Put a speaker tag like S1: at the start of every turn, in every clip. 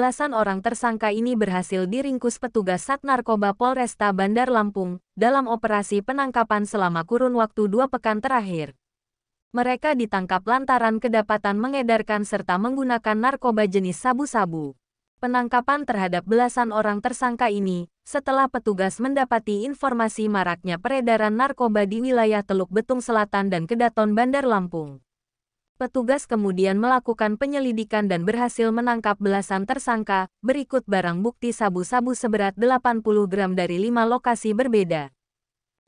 S1: belasan orang tersangka ini berhasil diringkus petugas Sat Narkoba Polresta Bandar Lampung dalam operasi penangkapan selama kurun waktu 2 pekan terakhir. Mereka ditangkap lantaran kedapatan mengedarkan serta menggunakan narkoba jenis sabu-sabu. Penangkapan terhadap belasan orang tersangka ini setelah petugas mendapati informasi maraknya peredaran narkoba di wilayah Teluk Betung Selatan dan Kedaton Bandar Lampung. Petugas kemudian melakukan penyelidikan dan berhasil menangkap belasan tersangka, berikut barang bukti sabu-sabu seberat 80 gram dari 5 lokasi berbeda.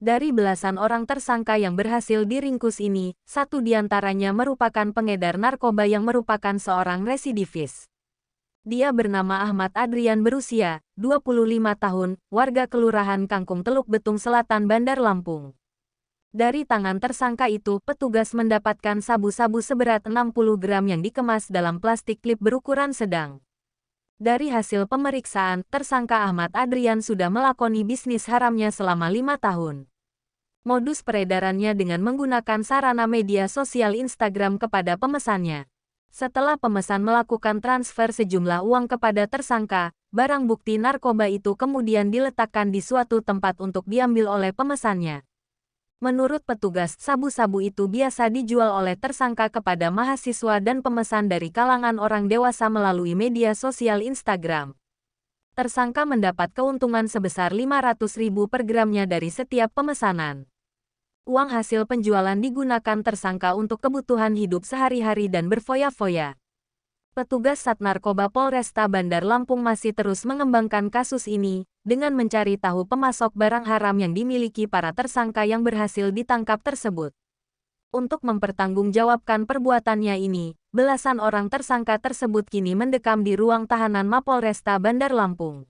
S1: Dari belasan orang tersangka yang berhasil diringkus ini, 1 diantaranya merupakan pengedar narkoba yang merupakan seorang residivis. Dia bernama Ahmad Adrian berusia 25 tahun, warga Kelurahan Kangkung Teluk Betung Selatan Bandar Lampung. Dari tangan tersangka itu, petugas mendapatkan sabu-sabu seberat 60 gram yang dikemas dalam plastik klip berukuran sedang. Dari hasil pemeriksaan, tersangka Ahmad Adrian sudah melakoni bisnis haramnya selama 5 tahun. Modus peredarannya dengan menggunakan sarana media sosial Instagram kepada pemesannya. Setelah pemesan melakukan transfer sejumlah uang kepada tersangka, barang bukti narkoba itu kemudian diletakkan di suatu tempat untuk diambil oleh pemesannya. Menurut petugas, sabu-sabu itu biasa dijual oleh tersangka kepada mahasiswa dan pemesan dari kalangan orang dewasa melalui media sosial Instagram. Tersangka mendapat keuntungan sebesar 500.000 per gramnya dari setiap pemesanan. Uang hasil penjualan digunakan tersangka untuk kebutuhan hidup sehari-hari dan berfoya-foya. Petugas Sat Narkoba Polresta Bandar Lampung masih terus mengembangkan kasus ini, dengan mencari tahu pemasok barang haram yang dimiliki para tersangka yang berhasil ditangkap tersebut. Untuk mempertanggungjawabkan perbuatannya ini, belasan orang tersangka tersebut kini mendekam di ruang tahanan Mapolresta Bandar Lampung.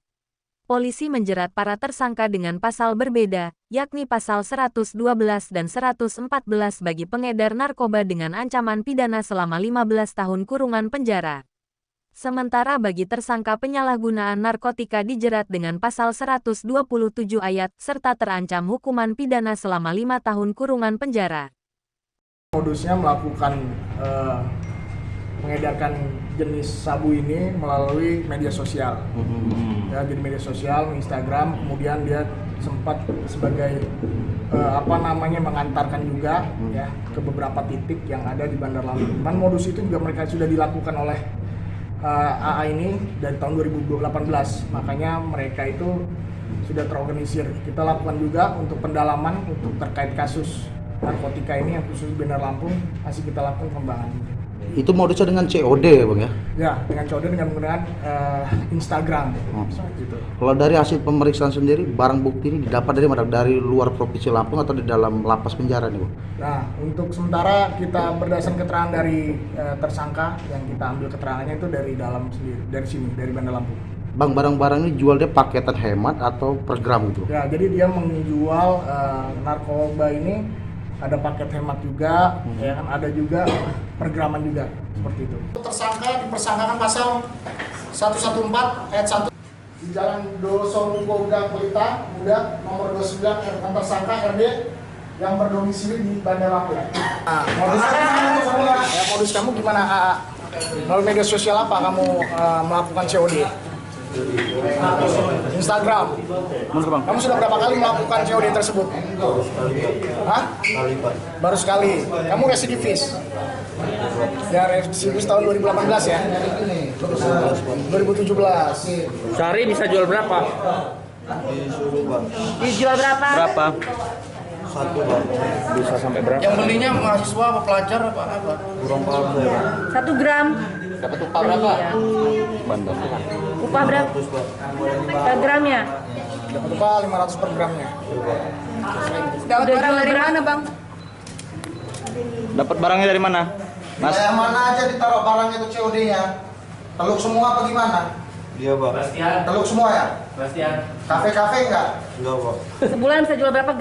S1: Polisi menjerat para tersangka dengan pasal berbeda, yakni pasal 112 dan 114 bagi pengedar narkoba dengan ancaman pidana selama 15 tahun kurungan penjara. Sementara bagi tersangka penyalahgunaan narkotika dijerat dengan pasal 127 ayat, serta terancam hukuman pidana selama 5 tahun kurungan penjara.
S2: Modusnya melakukan mengedarkan jenis sabu ini melalui media sosial. Ya, jadi media sosial, Instagram, kemudian dia sempat sebagai mengantarkan juga ya ke beberapa titik yang ada di Bandar Lampung. Dan modus itu juga mereka sudah dilakukan oleh AA ini dari tahun 2018. Makanya mereka itu sudah terorganisir. Kita lakukan juga untuk pendalaman untuk terkait kasus narkotika ini yang khusus Bandar Lampung, masih kita lakukan pengembangan.
S3: Itu modusnya dengan COD ya Bang ya?
S2: Ya, dengan COD dengan menggunakan Instagram. Gitu.
S3: Kalau dari hasil pemeriksaan sendiri, barang bukti ini didapat dari mana? Dari luar Provinsi Lampung atau di dalam lapas penjara nih Bang?
S2: Nah, untuk sementara kita berdasarkan keterangan dari tersangka yang kita ambil keterangannya itu dari dalam sendiri, dari sini, dari Bandar Lampung.
S3: Bang, barang-barang ini jual dia paketan hemat atau per gram gitu?
S2: Ya, jadi dia menjual narkoba ini ada paket hemat juga, ya kan, ada juga pergraman juga, seperti itu. Tersangka dipersangkakan pasal 114 ayat 1 di Jalan Dosoruko Udang Pelita, Muda, nomor 29, tersangka RD yang berdomisili di Bandar Lampung. Nah, modus kamu gimana? Melalui media sosial apa kamu melakukan COD? Instagram. Kamu sudah berapa kali melakukan COD tersebut? Hah? Baru sekali. Kamu residivis? Ya, residivis tahun 2018 ya? 2017.
S4: Sehari bisa jual berapa?
S5: Disuruh Bang.
S4: Dijual berapa? Berapa?
S5: 1 Bang.
S4: Bisa sampai berapa?
S2: Yang belinya mahasiswa apa pelajar apa?
S5: Kurang paham saya Bang.
S6: 1 gram.
S2: Dapat upah berapa?
S4: Bandar.
S6: Upah berapa?
S5: 100 Bang.
S6: Per gramnya?
S2: Dapat upah 500 per gramnya.
S6: Dapat barang dari mana, Bang?
S4: Dapat barangnya dari mana? Mas?
S3: Yang mana aja ditaruh barangnya itu COD-nya? Teluk semua apa gimana?
S5: Iya Bang.
S3: Teluk semua ya? Kafe-kafe enggak?
S5: Enggak Bang.
S6: Sebulan bisa jual berapa gram?